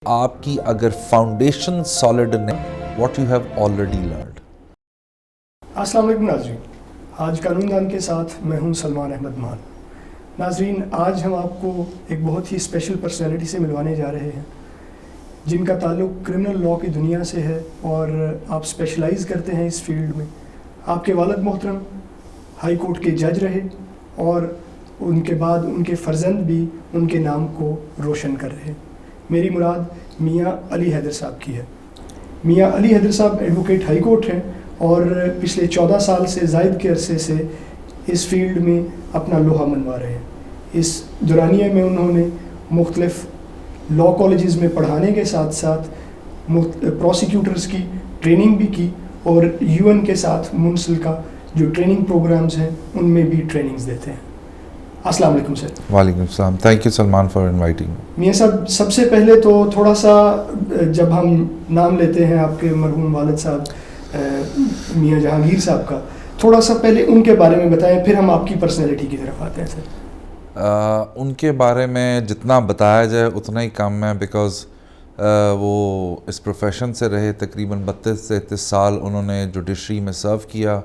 آپ کی اگر فاؤنڈیشن سالڈ نہیں، what you have already learned. السلام علیکم ناظرین، آج قانون دان کے ساتھ میں ہوں سلمان احمد مان۔ ناظرین، آج ہم آپ کو ایک بہت ہی اسپیشل پرسنالٹی سے ملوانے جا رہے ہیں جن کا تعلق کرمنل لاء کی دنیا سے ہے اور آپ اسپیشلائز کرتے ہیں اس فیلڈ میں۔ آپ کے والد محترم ہائی کورٹ کے جج رہے اور ان کے بعد ان کے فرزند بھی ان کے نام کو روشن کر رہے ہیں۔ میری مراد میاں علی حیدر صاحب کی ہے۔ میاں علی حیدر صاحب ایڈوکیٹ ہائی کورٹ ہیں اور پچھلے 14 سال سے زائد کے عرصے سے اس فیلڈ میں اپنا لوہا منوا رہے ہیں۔ اس دورانیے میں انہوں نے مختلف لاء کالجز میں پڑھانے کے ساتھ ساتھ پروسیکیوٹرز کی ٹریننگ بھی کی اور UN کے ساتھ منسلکہ جو ٹریننگ پروگرامز ہیں ان میں بھی ٹریننگز دیتے ہیں۔ السلام علیکم سر۔ وعلیکم السلام، thank you Salman for inviting. میاں صاحب، سب سے پہلے تو تھوڑا سا جب ہم نام لیتے ہیں آپ کے مرحوم والد صاحب میاں جہانگیر صاحب کا، تھوڑا سا پہلے ان کے بارے میں بتائیں، پھر ہم آپ کی پرسنالٹی کی طرف آتے ہیں سر۔ ان کے بارے میں جتنا بتایا جائے اتنا ہی کم ہے، بیکاز وہ اس پروفیشن سے رہے تقریباً 32 سے 33 سال انہوں نے جوڈیشری میں سرو کیا۔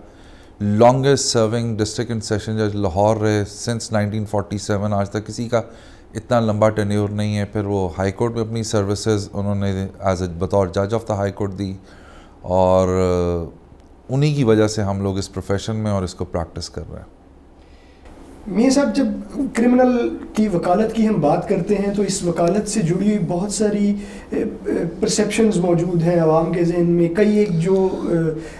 Longest serving district and session جج لاہور رہے سنس 1947، آج تک کسی کا اتنا لمبا ٹینیور نہیں ہے۔ پھر وہ ہائی کورٹ میں اپنی سروسز انہوں نے ایز اے بطور جج آف دا ہائی کورٹ دی، اور انہی کی وجہ سے ہم لوگ اس پروفیشن میں اور اس کو پریکٹس کر رہے ہیں۔ میاں صاحب، جب کرمنل کی وکالت کی ہم بات کرتے ہیں تو اس وکالت سے جڑی ہوئی بہت ساری پرسیپشنز موجود ہیں عوام کے ذہن میں، کئی ایک جو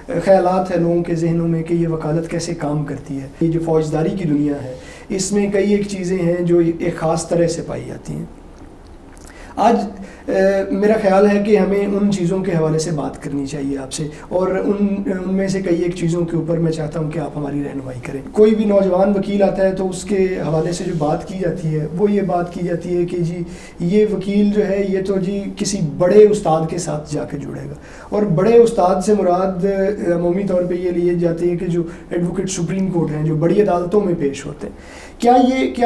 خیالات ہیں لوگوں کے ذہنوں میں کہ یہ وکالت کیسے کام کرتی ہے۔ یہ جو فوجداری کی دنیا ہے اس میں کئی ایک چیزیں ہیں جو ایک خاص طرح سے پائی جاتی ہیں۔ آج میرا خیال ہے کہ ہمیں ان چیزوں کے حوالے سے بات کرنی چاہیے آپ سے، اور ان میں سے کئی ایک چیزوں کے اوپر میں چاہتا ہوں کہ آپ ہماری رہنمائی کریں۔ کوئی بھی نوجوان وکیل آتا ہے تو اس کے حوالے سے جو بات کی جاتی ہے وہ یہ بات کی جاتی ہے کہ جی یہ وکیل جو ہے یہ تو جی کسی بڑے استاد کے ساتھ جا کے جڑے گا، اور بڑے استاد سے مراد عمومی طور پہ یہ لیے جاتے ہیں کہ جو ایڈوکیٹ سپریم کورٹ ہیں، جو بڑی عدالتوں میں پیش ہوتے ہیں۔ کیا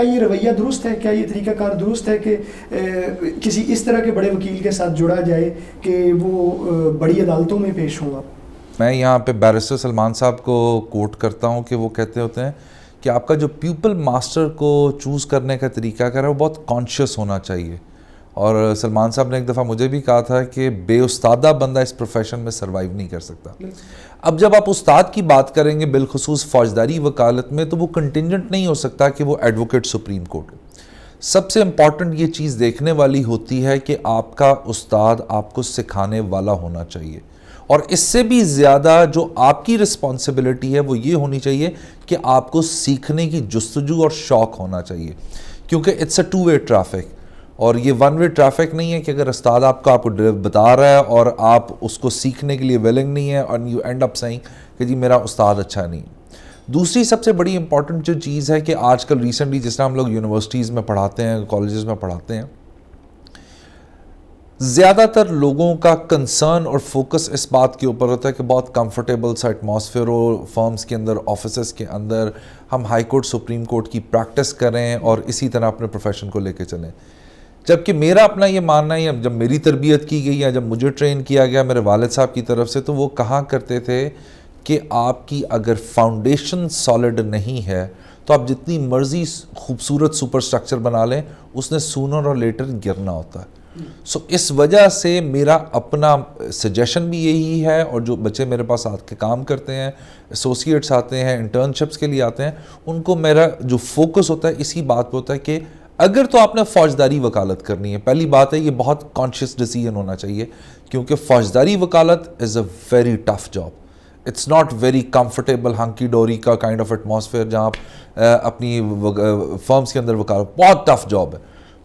یہ رویہ درست ہے؟ کیا یہ طریقہ کار درست ہے کہ کسی اس طرح کے بڑے وکیل کے ساتھ جڑا جائے کہ وہ بڑی عدالتوں میں پیش ہوں؟ آپ، میں یہاں پہ بیرسٹر سلمان صاحب کو کوٹ کرتا ہوں کہ وہ کہتے ہوتے ہیں کہ آپ کا جو پیپل ماسٹر کو چوز کرنے کا طریقہ کار ہے وہ بہت کانشیس ہونا چاہیے۔ اور سلمان صاحب نے ایک دفعہ مجھے بھی کہا تھا کہ بے استادہ بندہ اس پروفیشن میں سروائیو نہیں کر سکتا۔ اب جب آپ استاد کی بات کریں گے بالخصوص فوجداری وکالت میں، تو وہ کنٹینجنٹ نہیں ہو سکتا کہ وہ ایڈوکیٹ سپریم کورٹ ہو۔ سب سے امپورٹنٹ یہ چیز دیکھنے والی ہوتی ہے کہ آپ کا استاد آپ کو سکھانے والا ہونا چاہیے، اور اس سے بھی زیادہ جو آپ کی رسپانسبلٹی ہے وہ یہ ہونی چاہیے کہ آپ کو سیکھنے کی جستجو اور شوق ہونا چاہیے، کیونکہ اٹس اے 2 وے ٹریفک، اور یہ 1 وے ٹریفک نہیں ہے کہ اگر استاد آپ کو بتا رہا ہے اور آپ اس کو سیکھنے کے لیے ویلنگ نہیں ہے، اور یو اینڈ اپ سیئنگ کہ جی میرا استاد اچھا نہیں۔ دوسری سب سے بڑی امپورٹنٹ جو چیز ہے کہ آج کل ریسنٹلی جس طرح ہم لوگ یونیورسٹیز میں پڑھاتے ہیں، کالجز میں پڑھاتے ہیں، زیادہ تر لوگوں کا کنسرن اور فوکس اس بات کے اوپر ہوتا ہے کہ بہت کمفرٹیبل سا ایٹماسفیئر ہو فرمز کے اندر، آفیسز کے اندر، ہم ہائی کورٹ سپریم کورٹ کی پریکٹس کریں اور اسی طرح اپنے پروفیشن کو لے کے چلیں۔ جبکہ میرا اپنا یہ ماننا ہے، جب میری تربیت کی گئی یا جب مجھے ٹرین کیا گیا میرے والد صاحب کی طرف سے، تو وہ کہا کرتے تھے کہ آپ کی اگر فاؤنڈیشن سالڈ نہیں ہے تو آپ جتنی مرضی خوبصورت سپر سٹرکچر بنا لیں، اس نے سونر اور لیٹر گرنا ہوتا ہے۔ سو اس وجہ سے میرا اپنا سجیشن بھی یہی ہے، اور جو بچے میرے پاس آ کے کام کرتے ہیں، ایسوسیٹس آتے ہیں، انٹرنشپس کے لیے آتے ہیں، ان کو میرا جو فوکس ہوتا ہے اسی بات پہ ہوتا ہے کہ اگر تو آپ نے فوجداری وکالت کرنی ہے، پہلی بات ہے یہ بہت کانشیس ڈیسیژن ہونا چاہیے، کیونکہ فوجداری وکالت is a very tough job. It's not very comfortable hunky dory کا کائنڈ آف ایٹماسفیئر جہاں آپ اپنی فرمز کے اندر وکالت، بہت ٹف جاب ہے۔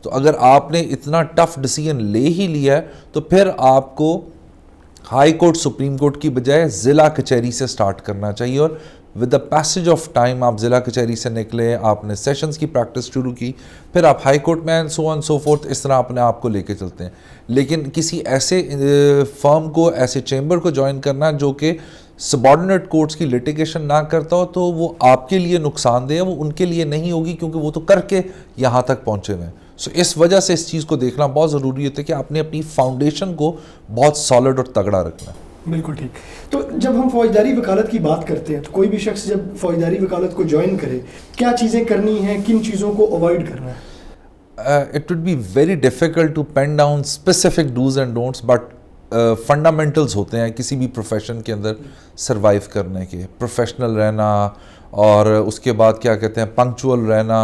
تو اگر آپ نے اتنا ٹف ڈیسیژن لے ہی لیا ہے تو پھر آپ کو ہائی کورٹ سپریم کورٹ کی بجائے ضلع کچہری سے سٹارٹ کرنا چاہیے، اور with the passage of time آپ ضلع کچہری سے نکلے، آپ نے سیشنز کی پریکٹس شروع کی، پھر آپ ہائی کورٹ میں سو آن سو فورتھ، اس طرح اپنے آپ کو لے کے چلتے ہیں۔ لیکن کسی ایسے فرم کو، ایسے چیمبر کو جوائن کرنا جو کہ سبارڈینیٹ کورٹس کی لٹیگیشن نہ کرتا ہو، تو وہ آپ کے لیے نقصان دہ ہے، وہ ان کے لیے نہیں ہوگی، کیونکہ وہ تو کر کے یہاں تک پہنچے ہوئے ہیں۔ سو اس وجہ سے اس چیز کو دیکھنا بہت ضروری ہوتا ہے کہ آپ نے اپنی فاؤنڈیشن کو بہت سالڈ اور تگڑا رکھنا ہے. بالکل ٹھیک. تو جب ہم فوجداری وکالت کی بات کرتے ہیں تو کوئی بھی شخص جب فوجداری وکالت کو جوائن کرے کیا چیزیں کرنی ہیں, کن چیزوں کو اوائڈ کرنا ہے؟ It would be very difficult to pen down specific do's and don'ts, but fundamentals ہوتے ہیں کسی بھی پروفیشن کے اندر سروائیو کرنے کے. پروفیشنل رہنا, اور اس کے بعد کیا کہتے ہیں پنکچوئل رہنا,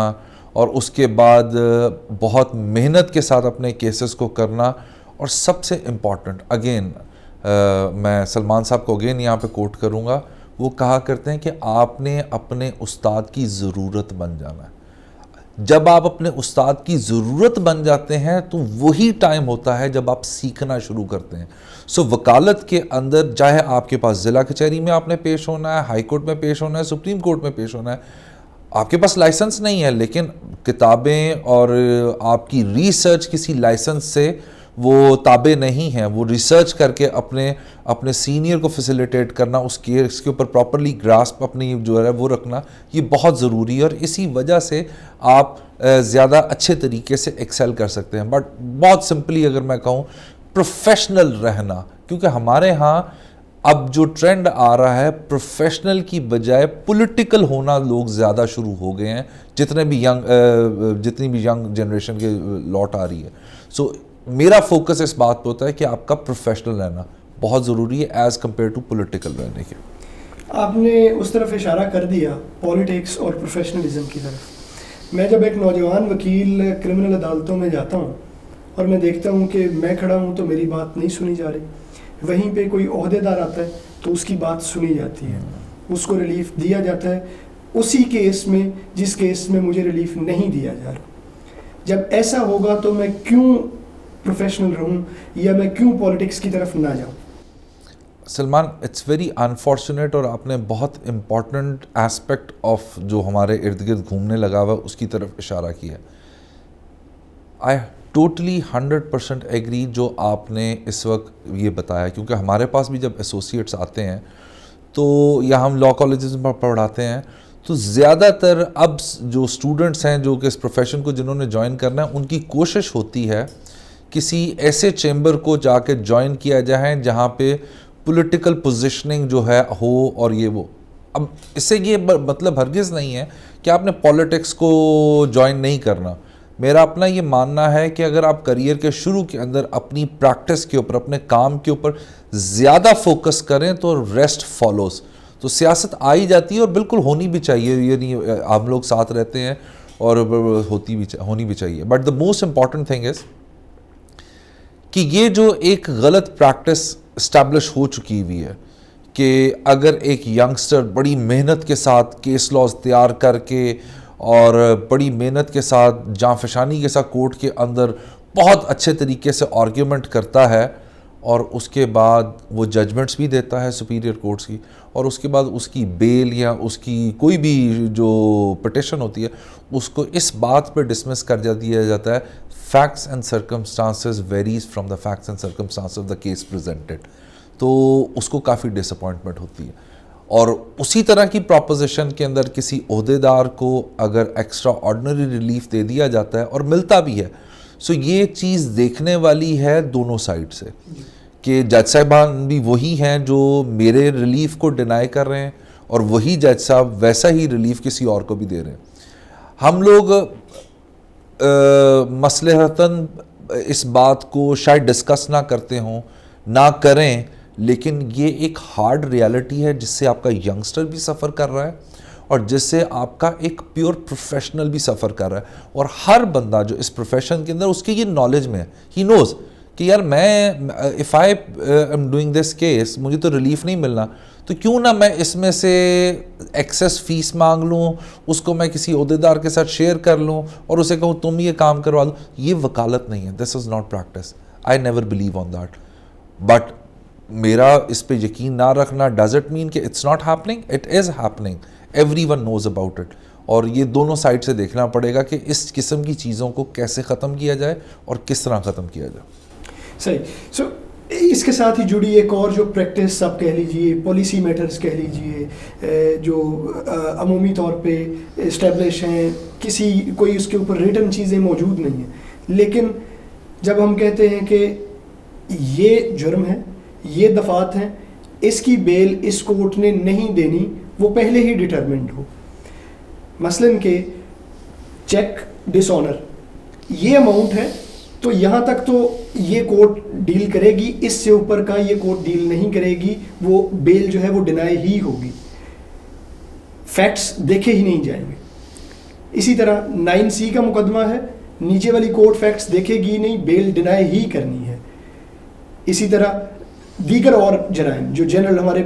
اور اس کے بعد بہت محنت کے ساتھ اپنے کیسز کو کرنا. اور سب سے امپورٹنٹ اگین میں سلمان صاحب کو اگین یہاں پہ کوٹ کروں گا, وہ کہا کرتے ہیں کہ آپ نے اپنے استاد کی ضرورت بن جانا ہے. جب آپ اپنے استاد کی ضرورت بن جاتے ہیں تو وہی ٹائم ہوتا ہے جب آپ سیکھنا شروع کرتے ہیں. سو وکالت کے اندر چاہے آپ کے پاس ضلع کچہری میں آپ نے پیش ہونا ہے, ہائی کورٹ میں پیش ہونا ہے, سپریم کورٹ میں پیش ہونا ہے, آپ کے پاس لائسنس نہیں ہے لیکن کتابیں اور آپ کی ریسرچ کسی لائسنس سے وہ تابع نہیں ہیں. وہ ریسرچ کر کے اپنے سینئر کو فیسیلیٹیٹ کرنا, اس کیس کے اوپر پراپرلی گراسپ اپنی جو ہے وہ رکھنا, یہ بہت ضروری ہے. اور اسی وجہ سے آپ زیادہ اچھے طریقے سے ایکسیل کر سکتے ہیں. بٹ بہت سمپلی اگر میں کہوں پروفیشنل رہنا, کیونکہ ہمارے ہاں اب جو ٹرینڈ آ رہا ہے پروفیشنل کی بجائے پولیٹیکل ہونا لوگ زیادہ شروع ہو گئے ہیں, جتنی بھی ینگ جنریشن کے لوٹ آ رہی ہے. سو میرا فوکس اس بات پہ ہوتا ہے کہ آپ کا پروفیشنل رہنا بہت ضروری ہے ایز کمپیئر ٹو پولیٹیکل رہنے کے. آپ نے اس طرف اشارہ کر دیا پولیٹکس اور پروفیشنلزم کی طرف. میں جب ایک نوجوان وکیل کرمنل عدالتوں میں جاتا ہوں اور میں دیکھتا ہوں کہ میں کھڑا ہوں تو میری بات نہیں سنی جا رہی, وہیں پہ کوئی عہدیدار آتا ہے تو اس کی بات سنی جاتی ہے, اس کو ریلیف دیا جاتا ہے اسی کیس میں جس کیس میں مجھے ریلیف نہیں دیا جا رہا. جب ایسا ہوگا تو میں کیوں پروفیشنل رہوں یا میں کیوں پولیٹکس کی طرف نہ جاؤں؟ سلمان, اٹس ویری انفارچونیٹ, اور آپ نے بہت امپورٹنٹ ایسپیکٹ آف جو ہمارے ارد گرد گھومنے لگا ہوا اس کی طرف اشارہ کیا. آئی ٹوٹلی 100% ایگری جو آپ نے اس وقت یہ بتایا, کیونکہ ہمارے پاس بھی جب ایسوسیٹس آتے ہیں تو یا ہم لاء کالجز میں پڑھاتے ہیں تو زیادہ تر اب جو اسٹوڈنٹس ہیں جو کہ اس پروفیشن کو جنہوں نے جوائن کرنا ہے ان کی کوشش ہوتی ہے کسی ایسے چیمبر کو جا کے جوائن کیا جائے جہاں پہ پولیٹیکل پوزیشننگ جو ہے ہو اور یہ وہ. اب اس سے یہ مطلب ہرگز نہیں ہے کہ آپ نے پولیٹکس کو جوائن نہیں کرنا. میرا اپنا یہ ماننا ہے کہ اگر آپ کریئر کے شروع کے اندر اپنی پریکٹس کے اوپر اپنے کام کے اوپر زیادہ فوکس کریں تو ریسٹ فالوز. تو سیاست آئی جاتی ہے اور بالکل ہونی بھی چاہیے, یہ نہیں ہم لوگ ساتھ رہتے ہیں اور ہونی بھی چاہیے. But the most important thing is کہ یہ جو ایک غلط پریکٹس اسٹیبلش ہو چکی ہوئی ہے کہ اگر ایک ینگسٹر بڑی محنت کے ساتھ کیس لاز تیار کر کے اور بڑی محنت کے ساتھ جاں فشانی کے ساتھ کورٹ کے اندر بہت اچھے طریقے سے آرگیومنٹ کرتا ہے اور اس کے بعد وہ ججمنٹس بھی دیتا ہے سپیریئر کورٹس کی, اور اس کے بعد اس کی بیل یا اس کی کوئی بھی جو پٹیشن ہوتی ہے اس کو اس بات پہ ڈسمس کر دیا جاتا ہے facts and circumstances varies from the facts and circumstances of the case presented. تو اس کو کافی ڈس اپوائنٹمنٹ ہوتی ہے. اور اسی طرح کی پروپوزیشن کے اندر کسی عہدیدار کو اگر ایکسٹرا آرڈنری ریلیف دے دیا جاتا ہے اور ملتا بھی ہے, سو یہ چیز دیکھنے والی ہے دونوں سائڈ سے کہ جج صاحبان بھی وہی ہیں جو میرے ریلیف کو ڈینائی کر رہے ہیں اور وہی جج صاحب ویسا ہی ریلیف کسی اور کو بھی دے رہے ہیں. ہم لوگ مصلحتاً اس بات کو شاید ڈسکس نہ کرتے ہوں, نہ کریں, لیکن یہ ایک ہارڈ ریالٹی ہے جس سے آپ کا ینگسٹر بھی سفر کر رہا ہے اور جس سے آپ کا ایک پیور پروفیشنل بھی سفر کر رہا ہے. اور ہر بندہ جو اس پروفیشن کے اندر اس کی یہ نالج میں ہے, ہی نوز کہ یار میں if I am doing this case مجھے تو ریلیف نہیں ملنا, تو کیوں نہ میں اس میں سے ایکسیس فیس مانگ لوں, اس کو میں کسی عہدیدار کے ساتھ شیئر کر لوں اور اسے کہوں تم یہ کام کروا دو. یہ وکالت نہیں ہے, this is not practice. I never believe on that. But میرا اس پہ یقین نہ رکھنا ڈز اٹ مین کہ it's not happening, it is happening, everyone knows about it. اور یہ دونوں سائڈ سے دیکھنا پڑے گا کہ اس قسم کی چیزوں کو کیسے ختم کیا جائے اور کس طرح ختم کیا جائے. صحیح. سو اس کے ساتھ ہی جڑی ایک اور جو پریکٹس آپ کہہ لیجئے, پالیسی میٹرز کہہ لیجئے, جو عمومی طور پہ اسٹیبلش ہیں, کوئی اس کے اوپر ریٹن چیزیں موجود نہیں ہیں, لیکن جب ہم کہتے ہیں کہ یہ جرم ہے، یہ دفعات ہیں، اس کی بیل اس کورٹ نے نہیں دینی، وہ پہلے ہی ڈٹرمنٹ ہو، مثلاً کہ چیک ڈس آنر یہ اماؤنٹ ہے تو یہاں تک تو یہ کورٹ ڈیل کرے گی، اس سے اوپر کا یہ کورٹ ڈیل نہیں کرے گی، وہ بیل جو ہے وہ ڈینائی ہی ہوگی، فیکٹس دیکھے ہی نہیں جائیں گے. اسی طرح 9C کا مقدمہ ہے، نیچے والی کورٹ فیکٹس دیکھے گی نہیں، بیل ڈینائی ہی کرنی ہے. اسی طرح دیگر اور جرائم جو جنرل ہمارے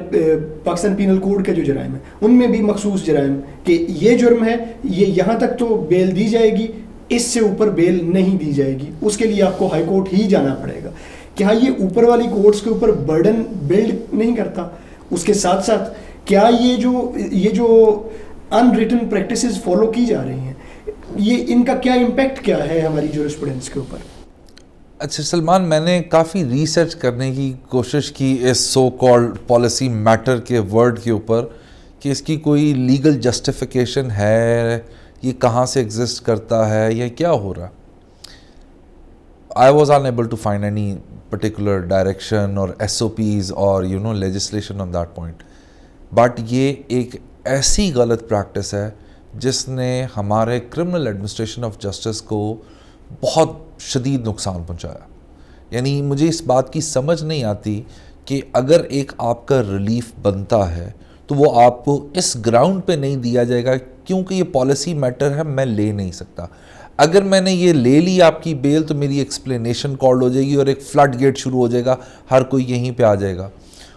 پاکستان پینل کوڈ کے جو جرائم ہیں ان میں بھی مخصوص جرائم کہ یہ جرم ہے، یہ یہاں تک تو بیل دی جائے گی، اس سے اوپر بیل نہیں دی جائے گی، اس کے لیے آپ کو ہائی کورٹ ہی جانا پڑے گا. کیا یہ اوپر والی کورٹس کے اوپر برڈن بلڈ نہیں کرتا؟ اس کے ساتھ ساتھ کیا یہ جو ان ریٹن پریکٹسز فالو کی جا رہی ہیں، یہ ان کا کیا امپیکٹ کیا ہے ہماری جورسپروڈنس کے اوپر؟ اچھا سلمان، میں نے کافی ریسرچ کرنے کی کوشش کی اس سو کالڈ پالیسی میٹر کے ورڈ کے اوپر کہ اس کی کوئی لیگل جسٹیفیکیشن ہے، یہ کہاں سے ایگزسٹ کرتا ہے یا کیا ہو رہا. I was unable to find any particular direction اور SOPs اور legislation on that point. But یہ ایک ایسی غلط پریکٹس ہے جس نے ہمارے کرمنل ایڈمنسٹریشن آف جسٹس کو بہت شدید نقصان پہنچایا. یعنی مجھے اس بات کی سمجھ نہیں آتی کہ اگر ایک آپ کا ریلیف بنتا ہے تو وہ آپ کو اس گراؤنڈ پہ نہیں دیا جائے گا کیونکہ یہ پالیسی میٹر ہے، میں لے نہیں سکتا. اگر میں نے یہ لے لی آپ کی بیل تو میری ایکسپلینیشن کالڈ ہو جائے گی اور ایک فلڈ گیٹ شروع ہو جائے گا، ہر کوئی یہیں پہ آ جائے گا.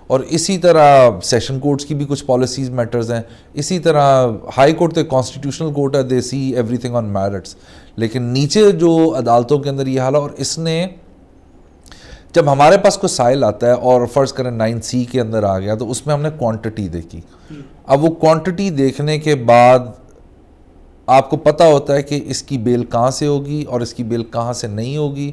اور اسی طرح سیشن کورٹس کی بھی کچھ پالیسیز میٹرز ہیں، اسی طرح ہائی کورٹ تو کانسٹیٹیوشنل کورٹ ہے، they see everything on merits. لیکن نیچے جو عدالتوں کے اندر یہ حال ہے، اور اس نے جب ہمارے پاس کوئی سائل آتا ہے اور فرض کریں 9C کے اندر آ گیا تو اس میں ہم نے کوانٹٹی دیکھی. اب وہ کوانٹٹی دیکھنے کے بعد آپ کو پتہ ہوتا ہے کہ اس کی بیل کہاں سے ہوگی اور اس کی بیل کہاں سے نہیں ہوگی.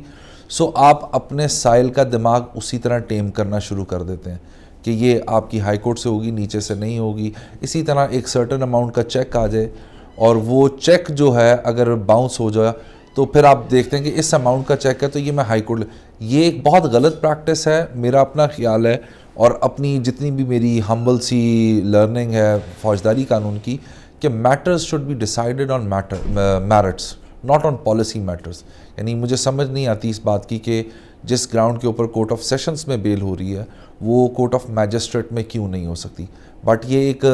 سو آپ اپنے سائل کا دماغ اسی طرح ٹیم کرنا شروع کر دیتے ہیں کہ یہ آپ کی ہائی کورٹ سے ہوگی، نیچے سے نہیں ہوگی. اسی طرح ایک سرٹن اماؤنٹ کا چیک آ جائے اور وہ چیک جو ہے اگر باؤنس ہو جائے تو پھر آپ دیکھتے ہیں کہ اس اماؤنٹ کا چیک ہے تو یہ میں ہائی کورٹ یہ ایک بہت غلط پریکٹس ہے. میرا اپنا خیال ہے اور اپنی جتنی بھی میری ہمبل سی لرننگ ہے فوجداری قانون کی کہ matters should be decided on merits not on policy matters. یعنی مجھے سمجھ نہیں آتی اس بات کی کہ جس گراؤنڈ کے اوپر کورٹ آف سیشنز میں بیل ہو رہی ہے وہ کورٹ آف میجسٹریٹ میں کیوں نہیں ہو سکتی. بٹ یہ ایک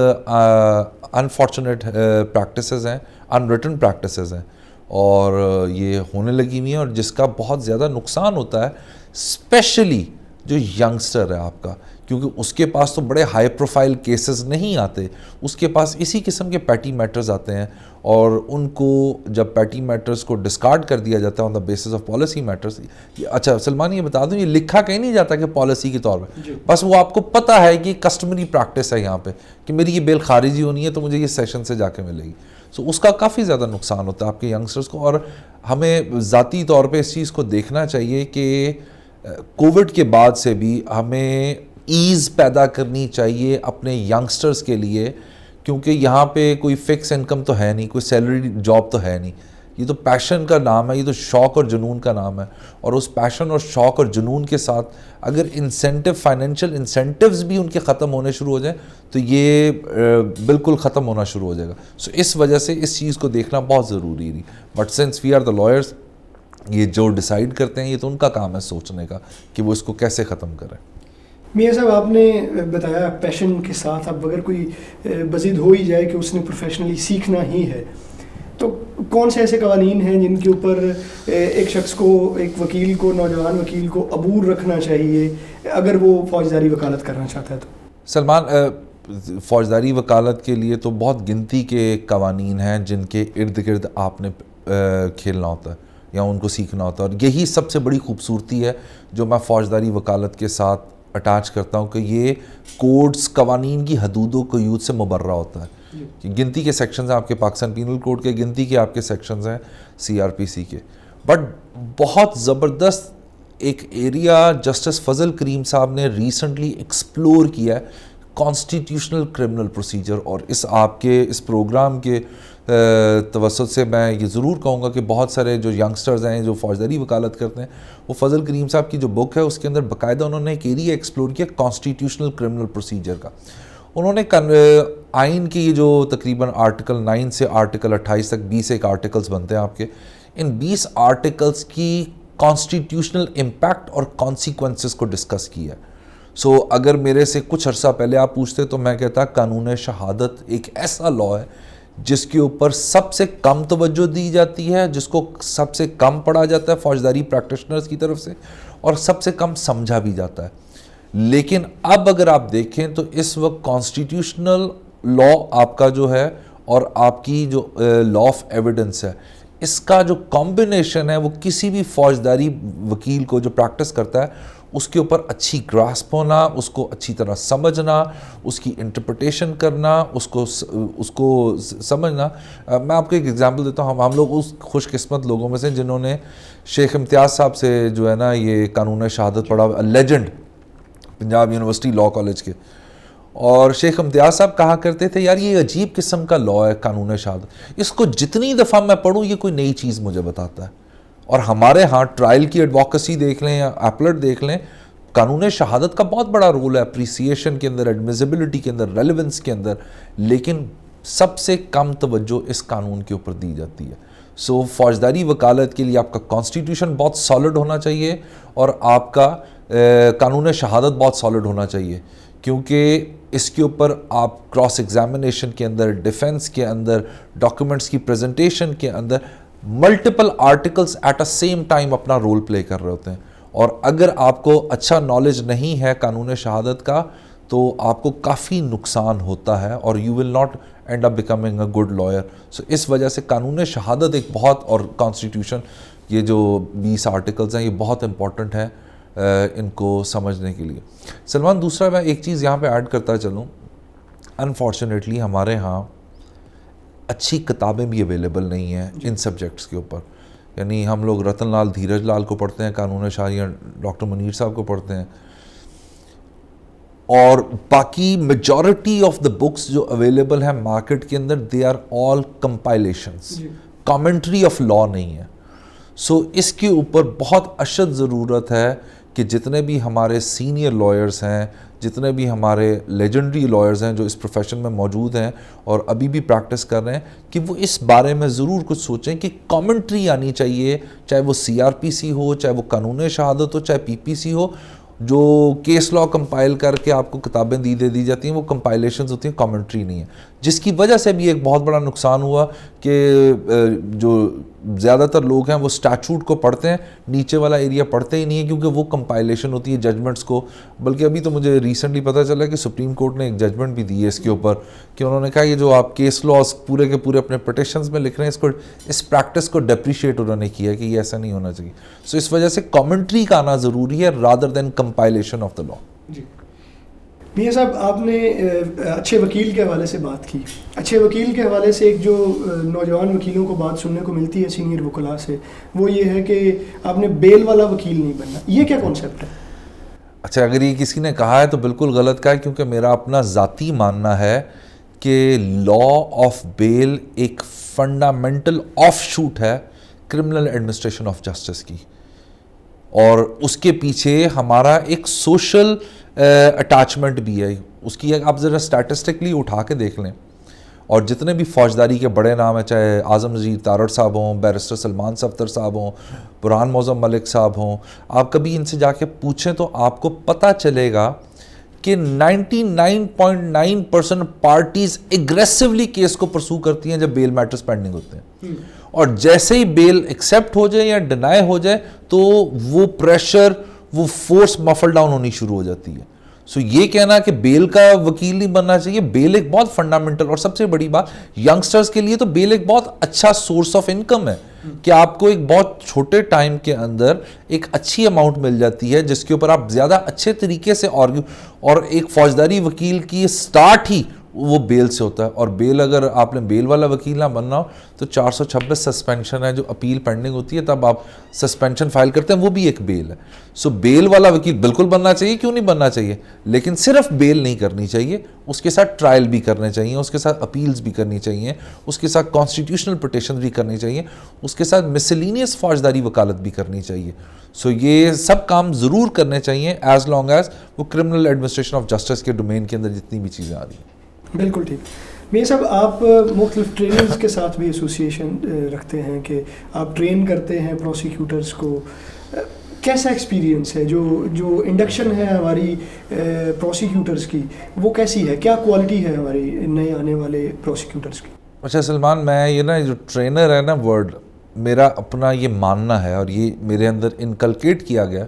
انفارچونیٹ پریکٹسز ہیں، ان ریٹن پریکٹسز ہیں اور یہ ہونے لگی ہوئی ہیں اور جس کا بہت زیادہ نقصان ہوتا ہے اسپیشلی جو ینگسٹر ہے آپ کا، کیونکہ اس کے پاس تو بڑے ہائی پروفائل کیسز نہیں آتے، اس کے پاس اسی قسم کے پیٹی میٹرز آتے ہیں اور ان کو جب پیٹی میٹرز کو ڈسکارڈ کر دیا جاتا ہے on the basis of policy matters. اچھا سلمان یہ بتا دوں یہ لکھا کہیں نہیں جاتا کہ پالیسی کے طور پہ، بس وہ آپ کو پتہ ہے کہ کسٹمری پریکٹس ہے یہاں پہ کہ میری یہ بیل خارجی ہونی ہے تو مجھے یہ سیشن سے جا کے ملے گی. سو اس کا کافی زیادہ نقصان ہوتا ہے آپ کے ینگسٹرز کو. اور ہمیں ذاتی طور پہ اس چیز کو دیکھنا چاہیے کہ کووڈ کے بعد سے بھی ہمیں ایز پیدا کرنی چاہیے اپنے ینگسٹرز کے لیے، کیونکہ یہاں پہ کوئی فکس انکم تو ہے نہیں، کوئی سیلری جاب تو ہے نہیں. یہ تو پیشن کا نام ہے، یہ تو شوق اور جنون کا نام ہے. اور اس پیشن اور شوق اور جنون کے ساتھ اگر انسینٹیو فائنینشیل انسینٹیوز بھی ان کے ختم ہونے شروع ہو جائیں تو یہ بالکل ختم ہونا شروع ہو جائے گا. سو اس وجہ سے اس چیز کو دیکھنا بہت ضروری ہے. But since we are the lawyers, یہ جو ڈیسائیڈ کرتے ہیں یہ تو ان کا کام ہے سوچنے کا کہ وہ اس کو کیسے ختم کریں. میاں صاحب آپ نے بتایا پیشن کے ساتھ اب اگر کوئی مزید ہو ہی جائے کہ اس نے پروفیشنلی سیکھنا ہی ہے تو کون سے ایسے قوانین ہیں جن کے اوپر ایک شخص کو، ایک وکیل کو، نوجوان وکیل کو عبور رکھنا چاہیے اگر وہ فوجداری وکالت کرنا چاہتا ہے؟ تو سلمان فوجداری وکالت کے لیے تو بہت گنتی کے قوانین ہیں جن کے ارد گرد آپ نے کھیلنا ہوتا ہے یا ان کو سیکھنا ہوتا ہے. اور یہی سب سے بڑی خوبصورتی ہے جو میں فوجداری وکالت کے ساتھ اٹیچ کرتا ہوں کہ یہ کوڈز قوانین کی حدود و قیود سے مبرہ ہوتا ہے. گنتی کے سیکشنز ہیں آپ کے پاکستان پینل کوڈ کے، گنتی کے آپ کے سیکشنز ہیں CRPC کے. بٹ بہت زبردست ایک ایریا جسٹس فضل کریم صاحب نے ریسنٹلی ایکسپلور کیا ہے کانسٹیٹیوشنل کرمنل پروسیجر. اور اس آپ کے اس پروگرام کے توسط سے میں یہ ضرور کہوں گا کہ بہت سارے جو ینگسٹرز ہیں جو فوجداری وکالت کرتے ہیں, وہ فضل کریم صاحب کی جو بک ہے اس کے اندر باقاعدہ انہوں نے ایک ایریا ایکسپلور کیا کانسٹیٹیوشنل کرمنل پروسیجر کا. انہوں نے آئین کی یہ جو تقریباً آرٹیکل 9 سے آرٹیکل 28 تک 20 ایک آرٹیکلز بنتے ہیں آپ کے, ان 20 آرٹیکلز کی کانسٹیٹیوشنل امپیکٹ اور کانسیکوینسز کو ڈسکس کیا. سو اگر میرے سے کچھ عرصہ پہلے آپ پوچھتے تو میں کہتا قانون شہادت ایک ایسا لا ہے جس کے اوپر سب سے کم توجہ دی جاتی ہے, جس کو سب سے کم پڑھا جاتا ہے فوجداری پریکٹیشنرز کی طرف سے, اور سب سے کم سمجھا بھی جاتا ہے. لیکن اب اگر آپ دیکھیں تو اس وقت کانسٹیٹیوشنل لا آپ کا جو ہے اور آپ کی جو لا آف ایویڈنس ہے, اس کا جو کمبینیشن ہے وہ کسی بھی فوجداری وکیل کو جو پریکٹس کرتا ہے اس کے اوپر اچھی گراسپ ہونا, اس کو اچھی طرح سمجھنا, اس کی انٹرپریٹیشن کرنا, اس کو سمجھنا. میں آپ کو ایک ایگزامپل دیتا ہوں. ہم لوگ اس خوش قسمت لوگوں میں سے جنہوں نے شیخ امتیاز صاحب سے جو ہے نا یہ قانون شہادت پڑھا, legend Punjab university law college کے, اور شیخ امتیاز صاحب کہا کرتے تھے یار یہ عجیب قسم کا لاء ہے قانون شہادت, اس کو جتنی دفعہ میں پڑھوں یہ کوئی نئی چیز مجھے بتاتا ہے. اور ہمارے ہاں ٹرائل کی ایڈوکیسی دیکھ لیں یا ایپلٹ دیکھ لیں, قانون شہادت کا بہت بڑا رول ہے اپریسیشن کے اندر, ایڈمیزیبلٹی کے اندر, ریلیونس کے اندر, لیکن سب سے کم توجہ اس قانون کے اوپر دی جاتی ہے. سو فوجداری وکالت کے لیے آپ کا کانسٹیٹیوشن بہت سالڈ ہونا چاہیے اور آپ کا قانون شہادت بہت سالڈ ہونا چاہیے, کیونکہ اس کے اوپر آپ کراس ایگزامینیشن کے اندر, ڈیفنس کے اندر, ڈاکیومنٹس کی پریزنٹیشن کے اندر multiple articles at a same time اپنا رول پلے کر رہے ہوتے ہیں. اور اگر آپ کو اچھا نالج نہیں ہے قانون شہادت کا تو آپ کو کافی نقصان ہوتا ہے اور you will not end up becoming a good lawyer. So اس وجہ سے قانون شہادت ایک بہت, اور کانسٹیٹیوشن یہ جو 20 آرٹیکلز ہیں یہ بہت امپورٹنٹ ہے ان کو سمجھنے کے لیے. سلمان, دوسرا میں ایک چیز یہاں پہ ایڈ کرتا چلوں, انفارچونیٹلی ہمارے ہاں اچھی کتابیں بھی اویلیبل نہیں ہیں ان سبجیکٹس کے اوپر. یعنی ہم لوگ رتن لال دھیرج لال کو پڑھتے ہیں قانون شہادت, یا ڈاکٹر منیر صاحب کو پڑھتے ہیں, اور باقی میجورٹی آف دا بکس جو اویلیبل ہیں مارکیٹ کے اندر they are all compilations, commentary of law نہیں ہے. سو اس کے اوپر بہت اشد ضرورت ہے کہ جتنے بھی ہمارے سینئر لائرز ہیں, جتنے بھی ہمارے لیجنڈری لائرز ہیں جو اس پروفیشن میں موجود ہیں اور ابھی بھی پریکٹس کر رہے ہیں, کہ وہ اس بارے میں ضرور کچھ سوچیں کہ کامنٹری آنی چاہیے, چاہے وہ CRPC ہو, چاہے وہ قانون شہادت ہو, چاہے PPC ہو. جو کیس لا کمپائل کر کے آپ کو کتابیں دے دی جاتی ہیں وہ کمپائلیشنز ہوتی ہیں, کامنٹری نہیں ہے, جس کی وجہ سے بھی ایک بہت بڑا نقصان ہوا کہ جو زیادہ تر لوگ ہیں وہ اسٹیچوٹ کو پڑھتے ہیں, نیچے والا ایریا پڑھتے ہی نہیں ہے کیونکہ وہ کمپائلیشن ہوتی ہے ججمنٹس کو. بلکہ ابھی تو مجھے ریسنٹلی پتہ چلا کہ سپریم کورٹ نے ایک ججمنٹ بھی دی ہے اس کے اوپر, کہ انہوں نے کہا یہ جو آپ کیس لاس پورے کے پورے اپنے پٹیشنز میں لکھ رہے ہیں اس پریکٹس کو ڈیپریشیٹ انہوں نے کیا کہ یہ ایسا نہیں ہونا چاہیے. سو اس وجہ سے کامنٹری کا آنا ضروری ہے rather than compilation of the law. جی میاں صاحب, آپ نے اچھے وکیل کے حوالے سے بات کی. اچھے وکیل کے حوالے سے ایک جو نوجوان وکیلوں کو بات سننے کو ملتی ہے سینئر وکلاء سے, وہ یہ ہے کہ آپ نے بیل والا وکیل نہیں بننا. یہ کیا کانسیپٹ ہے؟ اچھا, اگر یہ کسی نے کہا ہے تو بالکل غلط کہا ہے, کیونکہ میرا اپنا ذاتی ماننا ہے کہ لا آف بیل ایک فنڈامنٹل آف شوٹ ہے کرمنل ایڈمنسٹریشن آف جسٹس کی, اور اس کے پیچھے ہمارا ایک سوشل اٹیچمنٹ بھی ہے. اس کی آپ ذرا اسٹیٹسٹکلی اٹھا کے دیکھ لیں, اور جتنے بھی فوجداری کے بڑے نام ہیں, چاہے اعظم نذیر تارڑ صاحب ہوں, بیرسٹر سلمان صفدر صاحب ہوں, برہان معظم ملک صاحب ہوں, آپ کبھی ان سے جا کے پوچھیں تو آپ کو پتہ چلے گا کہ 99.9% پارٹیز ایگریسولی کیس کو پرسو کرتی ہیں جب بیل میٹرز پینڈنگ ہوتے ہیں, اور جیسے ہی بیل ایکسیپٹ ہو جائے یا ڈینائی ہو جائے تو وہ پریشر, وہ فورس مفل ڈاؤن ہونی شروع ہو جاتی ہے. سو یہ کہنا کہ بیل کا وکیل نہیں بننا چاہیے, بیل ایک بہت فنڈامنٹل, اور سب سے بڑی بات ینگسٹرز کے لیے تو بیل ایک بہت اچھا سورس آف انکم ہے, کہ آپ کو ایک بہت چھوٹے ٹائم کے اندر ایک اچھی اماؤنٹ مل جاتی ہے جس کے اوپر آپ زیادہ اچھے طریقے سے اور ایک فوجداری وکیل کی سٹارٹ ہی وہ بیل سے ہوتا ہے. اور بیل اگر آپ نے بیل والا وکیل نہ بننا ہو تو 426 سسپینشن ہے جو اپیل پینڈنگ ہوتی ہے, تب آپ سسپینشن فائل کرتے ہیں, وہ بھی ایک بیل ہے. سو بیل والا وکیل بالکل بننا چاہیے, کیوں نہیں بننا چاہیے, لیکن صرف بیل نہیں کرنی چاہیے, اس کے ساتھ ٹرائل بھی کرنے چاہیے, اس کے ساتھ اپیلز بھی کرنی چاہیے, اس کے ساتھ کانسٹیٹیوشنل پٹیشن بھی کرنی چاہیے, اس کے ساتھ مسلینیس فوجداری وکالت بھی کرنی چاہیے. سو یہ سب کام ضرور کرنے چاہیے ایز لانگ ایز وہ کرمنل ایڈمنسٹریشن آف جسٹس کے ڈومین کے اندر جتنی بھی چیزیں آ رہی ہیں. بالکل ٹھیک. میاں صاحب آپ مختلف ٹرینرز کے ساتھ بھی ایسوسیشن رکھتے ہیں کہ آپ ٹرین کرتے ہیں پروسیکیوٹرز کو, کیسا ایکسپیرینس ہے جو انڈکشن ہے ہماری پروسیکیوٹرز کی, وہ کیسی ہے, کیا کوالٹی ہے ہماری نئے آنے والے پروسیکیوٹرز کی؟ اچھا سلمان, میں یہ نا جو ٹرینر ہے نا ورڈ, میرا اپنا یہ ماننا ہے اور یہ میرے اندر انکلکیٹ کیا گیا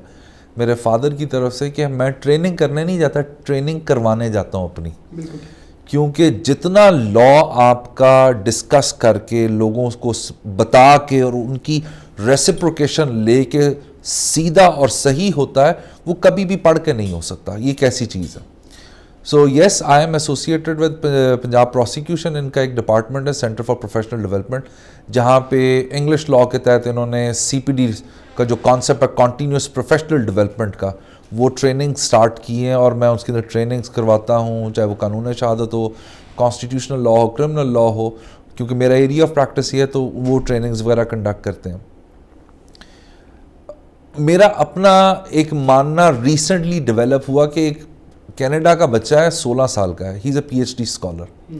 میرے فادر کی طرف سے کہ میں ٹریننگ کرنے نہیں جاتا, ٹریننگ کروانے جاتا ہوں اپنی. بالکل. کیونکہ جتنا لا آپ کا ڈسکس کر کے لوگوں کو بتا کے اور ان کی ریسپروکیشن لے کے سیدھا اور صحیح ہوتا ہے, وہ کبھی بھی پڑھ کے نہیں ہو سکتا. یہ کیسی چیز ہے. So yes, I am associated with Punjab prosecution. ان کا ایک ڈپارٹمنٹ ہے سینٹر فار پروفیشنل ڈیولپمنٹ, جہاں پہ انگلش لا کے تحت انہوں نے سی پی ڈی کا جو کانسیپٹ ہے کنٹینیوس پروفیشنل ڈیولپمنٹ کا, وہ ٹریننگ سٹارٹ کی ہیں اور میں اس کے اندر ٹریننگز کرواتا ہوں, چاہے وہ قانون شہادت ہو, کانسٹیٹیوشنل لا ہو, کرمنل لا ہو, کیونکہ میرا ایریا آف پریکٹس یہ ہے تو وہ ٹریننگز وغیرہ کنڈکٹ کرتے ہیں. میرا اپنا ایک ماننا ریسنٹلی ڈیولپ ہوا کہ ایک کینیڈا کا بچہ ہے, 16 سال کا ہے, ہی از اے پی ایچ ڈی اسکالر.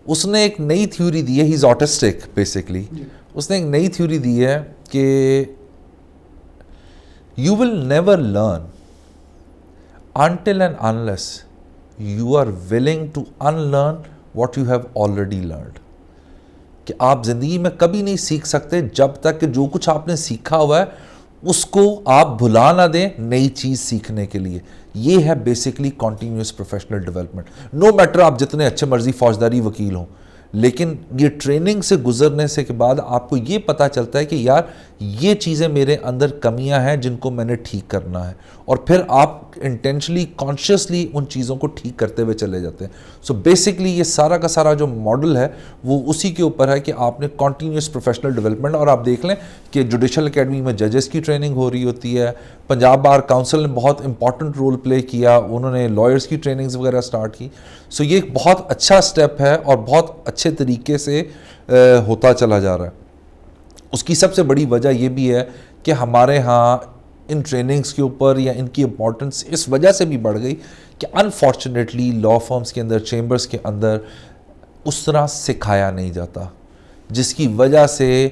اس نے ایک نئی تھیوری دی ہے, ہی از آٹسٹک بیسکلی. اس نے ایک نئی تھیوری دی ہے کہ you will never learn until and unless you are willing to unlearn what you have already learned. کہ آپ زندگی میں کبھی نہیں سیکھ سکتے جب تک کہ جو کچھ آپ نے سیکھا ہوا ہے اس کو آپ بھلا نہ دیں نئی چیز سیکھنے کے لیے. یہ ہے basically continuous professional development. No matter آپ جتنے اچھے مرضی فوجداری وکیل ہوں, لیکن یہ ٹریننگ سے گزرنے سے کے بعد آپ کو یہ پتہ چلتا ہے کہ یار یہ چیزیں میرے اندر کمیاں ہیں جن کو میں نے ٹھیک کرنا ہے, اور پھر آپ انٹینشلی کانشیسلی ان چیزوں کو ٹھیک کرتے ہوئے چلے جاتے ہیں. سو بیسکلی یہ سارا کا سارا جو ماڈل ہے وہ اسی کے اوپر ہے کہ آپ نے کنٹینیوس پروفیشنل ڈیولپمنٹ. اور آپ دیکھ لیں کہ جوڈیشل اکیڈمی میں ججز کی ٹریننگ ہو رہی ہوتی ہے, پنجاب بار کاؤنسل نے بہت امپورٹنٹ رول پلے کیا, انہوں نے لائرس کی ٹریننگز وغیرہ سٹارٹ کی. سو یہ ایک بہت اچھا سٹیپ ہے اور بہت اچھے طریقے سے ہوتا چلا جا رہا ہے. اس کی سب سے بڑی وجہ یہ بھی ہے کہ ہمارے ہاں ان ٹریننگز کے اوپر یا ان کی امپورٹنس اس وجہ سے بھی بڑھ گئی کہ انفارچونیٹلی لا فرمز کے اندر, چیمبرز کے اندر اس طرح سکھایا نہیں جاتا, جس کی وجہ سے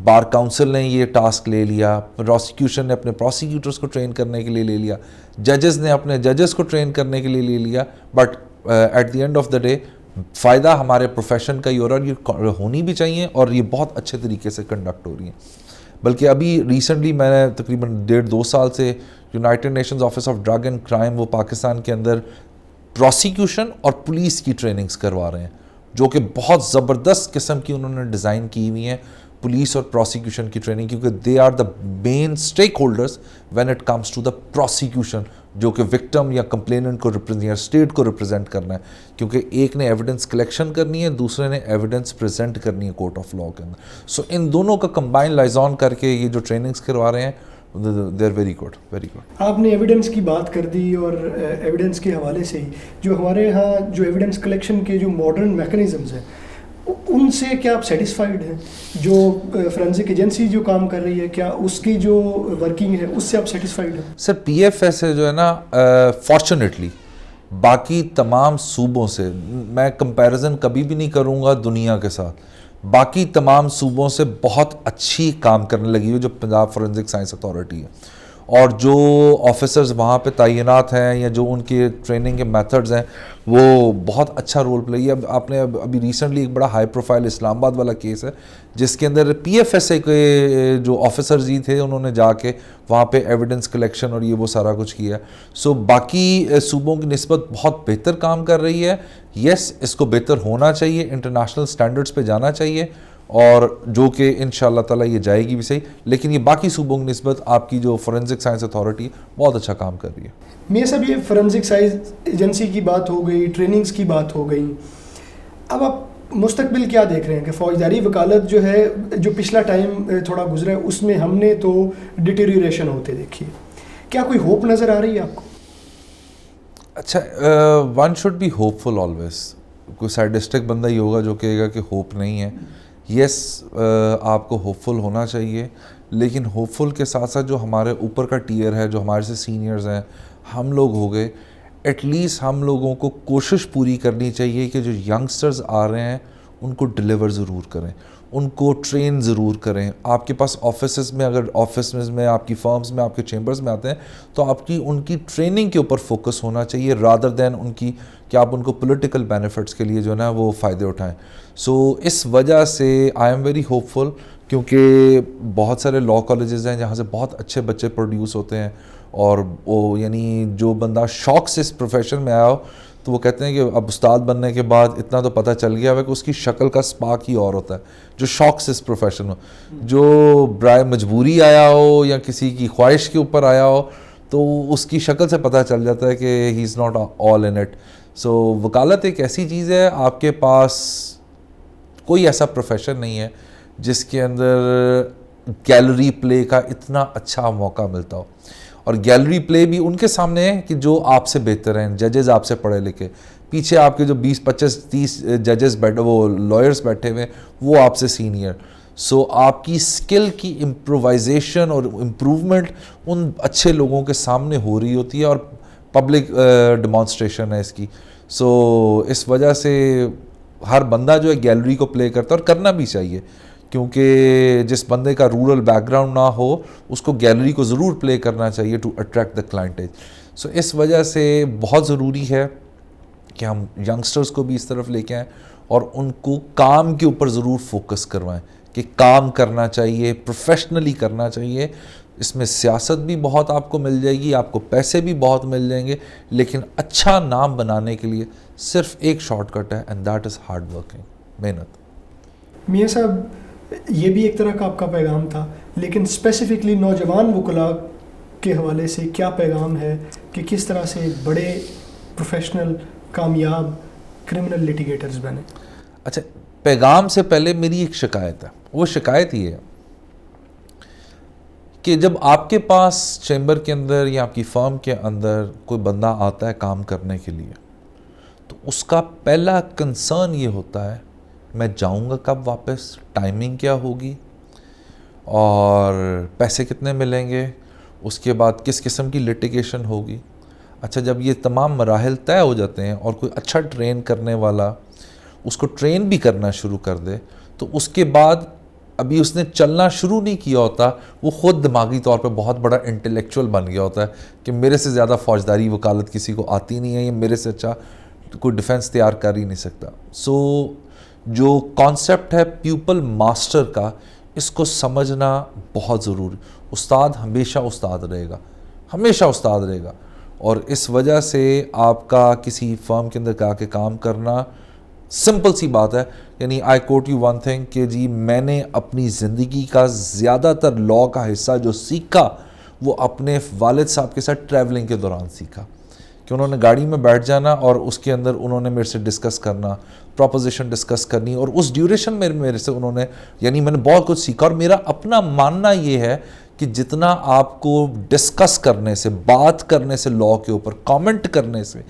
بار کاؤنسل نے یہ ٹاسک لے لیا, پروسیکیوشن نے اپنے پروسیکیوٹرز کو ٹرین کرنے کے لیے لے لیا, ججز نے اپنے ججز کو ٹرین کرنے کے لیے لے لیا. But at the end of the day فائدہ ہمارے پروفیشن کا ہی ہو رہا ہے, اور یہ ہونی بھی چاہیے اور یہ بہت اچھے طریقے سے کنڈکٹ ہو رہی ہیں. بلکہ ابھی ریسنٹلی میں نے تقریباً 1.5-2 سال سے United nations office of drug and crime وہ پاکستان کے اندر پروسیکیوشن اور پولیس کی ٹریننگز کروا رہے ہیں, جو کہ بہت زبردست قسم کی انہوں نے ڈیزائن کی ہوئی ہیں پولیس اور پروسیکیوشن کی ٹریننگ, کیونکہ they are the main stakeholders when it comes to the prosecution, جو کہ وکٹم یا کمپلیننٹ کو یا اسٹیٹ کو ریپرزینٹ کرنا ہے, کیونکہ ایک نے ایویڈنس کلیکشن کرنی ہے, دوسرے نے ایویڈنس پریزنٹ کرنی ہے کورٹ آف لا کے اندر. سو ان دونوں کا کمبائن لائزون کر کے یہ جو ٹریننگز کروا رہے ہیں they are very good, very good. آپ نے ایویڈنس کی بات کر دی, اور ایویڈنس کے حوالے سے ہی جو ہمارے ہاں جو ایویڈنس کلیکشن کے جو ماڈرن میکانزمز ہیں ان سے کیا آپ سیٹسفائیڈ ہیں؟ جو فرینزک ایجنسی جو کام کر رہی ہے, کیا اس کی جو ورکنگ ہے اس سے آپ سیٹسفائیڈ ہیں؟ سر پی ایف ایس جو ہے نا, فارچونیٹلی باقی تمام صوبوں سے میں کمپیریزن کبھی بھی نہیں کروں گا دنیا کے ساتھ, باقی تمام صوبوں سے بہت اچھی کام کرنے لگی ہوئی جو پنجاب فورینزک سائنس اتھارٹی ہے. اور جو آفیسرز وہاں پہ تعینات ہیں یا جو ان کے ٹریننگ کے میتھڈز ہیں وہ بہت اچھا رول پلے کیا. آپ نے ابھی ریسنٹلی ایک بڑا ہائی پروفائل اسلام آباد والا کیس ہے جس کے اندر پی ایف ایس اے کے جو آفیسرز ہی تھے انہوں نے جا کے وہاں پہ ایویڈنس کلیکشن اور یہ وہ سارا کچھ کیا. سو باقی صوبوں کی نسبت بہت بہتر کام کر رہی ہے. یس, اس کو بہتر ہونا چاہیے, انٹرنیشنل سٹینڈرڈز پہ جانا چاہیے, اور جو کہ انشاءاللہ تعالی یہ جائے گی بھی صحیح, لیکن یہ باقی صوبوں کی نسبت آپ کی جو فورینسک سائنس اتھارٹی بہت اچھا کام کر رہی ہے. میاں صاحب یہ فورینسک سائنس ایجنسی کی بات ہو گئی, ٹریننگز کی بات ہو گئی, اب آپ مستقبل کیا دیکھ رہے ہیں کہ فوجداری وکالت جو ہے, جو پچھلا ٹائم تھوڑا گزرا ہے اس میں ہم نے تو ڈیٹیریوریشن ہوتے دیکھی ہے, کیا کوئی ہوپ نظر آ رہی ہے آپ کو؟ اچھا, one should be hopeful always. کوئی سائڈسٹک بندہ ہی ہوگا جو کہے گا کہ ہوپ نہیں ہے. یس, آپ کو ہوپ فل ہونا چاہیے, لیکن ہوپ فل کے ساتھ ساتھ جو ہمارے اوپر کا ٹیئر ہے, جو ہمارے سے سینئرز ہیں, ہم لوگ ہو گئے, ایٹ لیسٹ ہم لوگوں کو کوشش پوری کرنی چاہیے کہ جو ینگسٹرز آ رہے ہیں ان کو ڈلیور ضرور کریں, ان کو ٹرین ضرور کریں. آپ کے پاس آفیسز میں, اگر آفیسز میں, آپ کی فرمز میں, آپ کے چیمبرز میں آتے ہیں تو آپ کی ان کی ٹریننگ کے اوپر فوکس ہونا چاہیے رادر دین ان کی کہ آپ ان کو پولیٹیکل بینیفٹس کے لیے جو ہے نا وہ فائدے اٹھائیں. سو اس وجہ سے آئی ایم ویری ہوپ فل, کیونکہ بہت سارے لاء کالجز ہیں جہاں سے بہت اچھے بچے پروڈیوس ہوتے ہیں, اور وہ یعنی جو بندہ شوق سے اس پروفیشن میں آیا ہو تو وہ کہتے ہیں کہ اب استاد بننے کے بعد اتنا تو پتہ چل گیا ہے کہ اس کی شکل کا سپاک ہی اور ہوتا ہے جو شوق سے اس پروفیشن میں, جو برائے مجبوری آیا ہو یا کسی کی خواہش کے اوپر آیا ہو تو اس کی شکل سے پتہ چل جاتا ہے کہ ہی is not all in it. سو وکالت ایک ایسی چیز ہے, آپ کے پاس کوئی ایسا پروفیشن نہیں ہے جس کے اندر گیلری پلے کا اتنا اچھا موقع ملتا ہو, اور گیلری پلے بھی ان کے سامنے ہے کہ جو آپ سے بہتر ہیں, ججز آپ سے پڑھے لکھے, پیچھے آپ کے جو 20 25 30 ججز بیٹھے, وہ لائرز بیٹھے ہوئے, وہ آپ سے سینئر. سو آپ کی اسکل کی امپرووائزیشن اور امپروومنٹ ان اچھے لوگوں کے سامنے ہو رہی ہوتی ہے, اور پبلک ڈیمانسٹریشن ہے اس کی. سو اس وجہ سے ہر بندہ جو ہے گیلری کو پلے کرتا ہے, اور کرنا بھی چاہیے, کیونکہ جس بندے کا رورل بیک گراؤنڈ نہ ہو اس کو گیلری کو ضرور پلے کرنا چاہیے ٹو اٹریکٹ دا کلائنٹیج. سو اس وجہ سے بہت ضروری ہے کہ ہم ینگسٹرز کو بھی اس طرف لے کے آئیں اور ان کو کام کے اوپر ضرور فوکس کروائیں کہ کام کرنا چاہیے, پروفیشنلی کرنا چاہیے. اس میں سیاست بھی بہت آپ کو مل جائے گی, آپ کو پیسے بھی بہت مل جائیں گے, لیکن اچھا نام بنانے کے لیے صرف ایک شارٹ کٹ ہے, and that is hard working, محنت. میاں صاحب یہ بھی ایک طرح کا آپ کا پیغام تھا, لیکن اسپیسیفکلی نوجوان وکلاء کے حوالے سے کیا پیغام ہے کہ کس طرح سے بڑے پروفیشنل کامیاب کرمنل لیٹیگیٹرز بنے؟ اچھا, پیغام سے پہلے میری ایک شکایت ہے. وہ شکایت یہ ہے کہ جب آپ کے پاس چیمبر کے اندر یا آپ کی فرم کے اندر کوئی بندہ آتا ہے کام کرنے کے لیے, تو اس کا پہلا کنسرن یہ ہوتا ہے میں جاؤں گا کب واپس, ٹائمنگ کیا ہوگی, اور پیسے کتنے ملیں گے, اس کے بعد کس قسم کی لٹیگیشن ہوگی. اچھا, جب یہ تمام مراحل طے ہو جاتے ہیں اور کوئی اچھا ٹرین کرنے والا اس کو ٹرین بھی کرنا شروع کر دے, تو اس کے بعد ابھی اس نے چلنا شروع نہیں کیا ہوتا, وہ خود دماغی طور پہ بہت بڑا انٹلیکچوئل بن گیا ہوتا ہے کہ میرے سے زیادہ فوجداری وکالت کسی کو آتی نہیں ہے, یا میرے سے اچھا کوئی ڈیفنس تیار کر ہی نہیں سکتا. سو جو کانسیپٹ ہے پیپل ماسٹر کا, اس کو سمجھنا بہت ضروری. استاد ہمیشہ استاد رہے گا, ہمیشہ استاد رہے گا, اور اس وجہ سے آپ کا کسی فرم کے اندر جا کے کام کرنا سمپل سی بات ہے. یعنی آئی کوٹ یو ون تھنگ کہ جی میں نے اپنی زندگی کا زیادہ تر لاء کا حصہ جو سیکھا وہ اپنے والد صاحب کے ساتھ ٹریولنگ کے دوران سیکھا, کہ انہوں نے گاڑی میں بیٹھ جانا اور اس کے اندر انہوں نے میرے سے ڈسکس کرنا, پروپوزیشن ڈسکس کرنی, اور اس ڈیوریشن میں میرے سے انہوں نے, یعنی میں نے بہت کچھ سیکھا. اور میرا اپنا ماننا یہ ہے کہ جتنا آپ کو ڈسکس کرنے سے, بات کرنے سے, لاء کے اوپر کامنٹ کرنے سے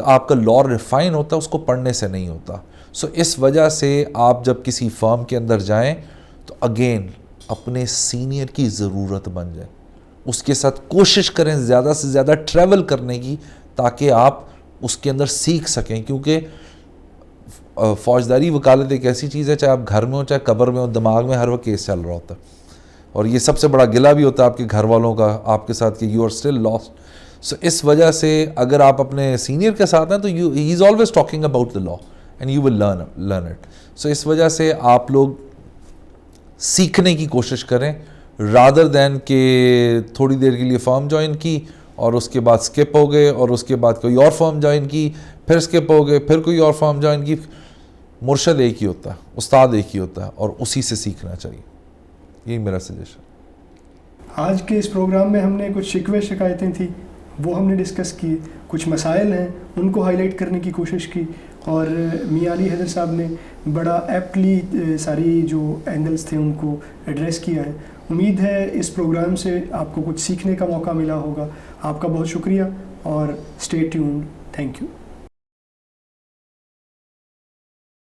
آپ کا لاء ریفائن ہوتا ہے, اس کو پڑھنے سے نہیں ہوتا. سو اس وجہ سے آپ جب کسی فرم کے اندر جائیں تو اگین اپنے سینئر کی ضرورت بن جائے, اس کے ساتھ کوشش کریں زیادہ سے زیادہ ٹریول کرنے کی, تاکہ آپ اس کے اندر سیکھ سکیں. کیونکہ فوجداری وکالت ایک ایسی چیز ہے, چاہے آپ گھر میں ہو چاہے قبر میں ہو, دماغ میں ہر وقت کیس چل رہا ہوتا ہے, اور یہ سب سے بڑا گلہ بھی ہوتا ہے آپ کے گھر والوں کا آپ کے ساتھ کہ یو آر اسٹل لاسٹ. سو اس وجہ سے اگر آپ اپنے سینئر کے ساتھ ہیں تو he is always talking about the law and you will learn it. So اس وجہ سے آپ لوگ سیکھنے کی کوشش کریں رادر دین کہ تھوڑی دیر کے لیے فرم جوائن کی اور اس کے بعد اسکپ ہو گئے, اور اس کے بعد کوئی اور فرم جوائن کی, پھر اسکپ ہو گئے, پھر کوئی اور فرم جوائن کی. مرشد ایک ہی ہوتا ہے, استاد ایک ہی ہوتا ہے, اور اسی سے سیکھنا چاہیے. یہی میرا سجیشن. آج کے اس پروگرام میں ہم نے کچھ شکوے شکایتیں تھیں وہ ہم نے ڈسکس کی, کچھ مسائل ہیں ان کو ہائی لائٹ کرنے کی کوشش کی, اور میاں علی حیدر صاحب نے بڑا ایپٹلی ساری جو اینگلز تھے ان کو ایڈریس کیا ہے. امید ہے اس پروگرام سے آپ کو کچھ سیکھنے کا موقع ملا ہوگا. آپ کا بہت شکریہ اور اسٹے ٹیونڈ. Thank you.